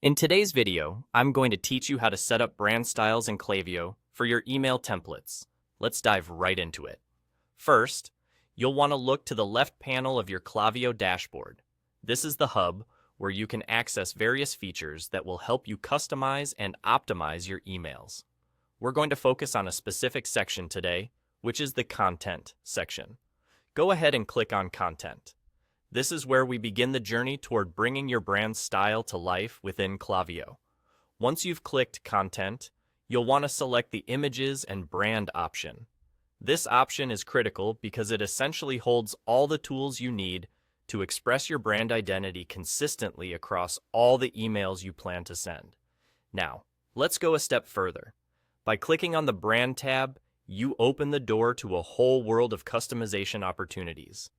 In today's video, I'm going to teach you how to set up brand styles in Klaviyo for your email templates. Let's dive right into it. First, you'll want to look to the left panel of your Klaviyo dashboard. This is the hub where you can access various features that will help you customize and optimize your emails. We're going to focus on a specific section today, which is the Content section. Go ahead and click on Content. This is where we begin the journey toward bringing your brand style to life within Klaviyo. Once you've clicked Content, you'll want to select the Images and Brand option. This option is critical because it essentially holds all the tools you need to express your brand identity consistently across all the emails you plan to send. Now, let's go a step further. By clicking on the Brand tab, you open the door to a whole world of customization opportunities.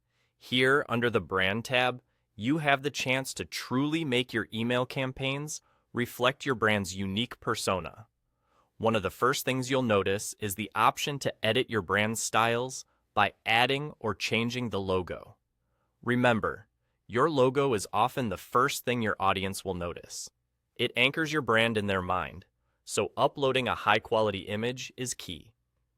Here, under the Brand tab, you have the chance to truly make your email campaigns reflect your brand's unique persona. One of the first things you'll notice is the option to edit your brand styles by adding or changing the logo. Remember, your logo is often the first thing your audience will notice. It anchors your brand in their mind, so uploading a high-quality image is key.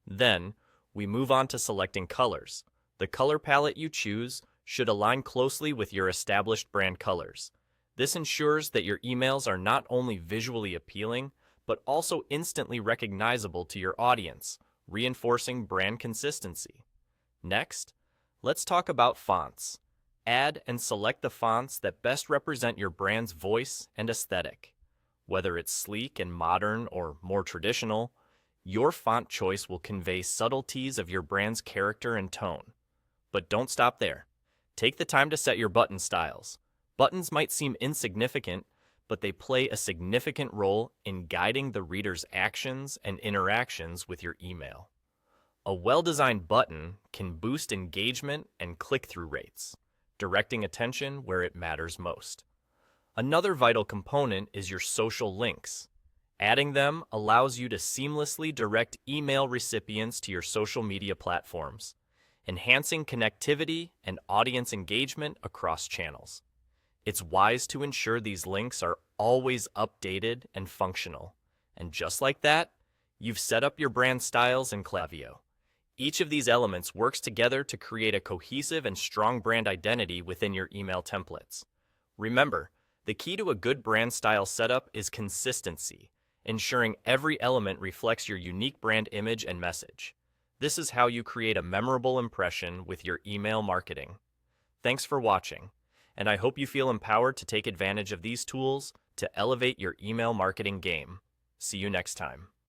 Then, we move on to selecting colors. The color palette you choose should align closely with your established brand colors. This ensures that your emails are not only visually appealing, but also instantly recognizable to your audience, reinforcing brand consistency. Next, let's talk about fonts. Add and select the fonts that best represent your brand's voice and aesthetic. Whether it's sleek and modern or more traditional, your font choice will convey subtleties of your brand's character and tone. But don't stop there. Take the time to set your button styles. Buttons might seem insignificant, but they play a significant role in guiding the reader's actions and interactions with your email. A well-designed button can boost engagement and click-through rates, directing attention where it matters most. Another vital component is your social links. Adding them allows you to seamlessly direct email recipients to your social media platforms, enhancing connectivity and audience engagement across channels. It's wise to ensure these links are always updated and functional. And just like that, you've set up your brand styles in Klaviyo. Each of these elements works together to create a cohesive and strong brand identity within your email templates. Remember, the key to a good brand style setup is consistency, ensuring every element reflects your unique brand image and message. This is how you create a memorable impression with your email marketing. Thanks for watching, and I hope you feel empowered to take advantage of these tools to elevate your email marketing game. See you next time.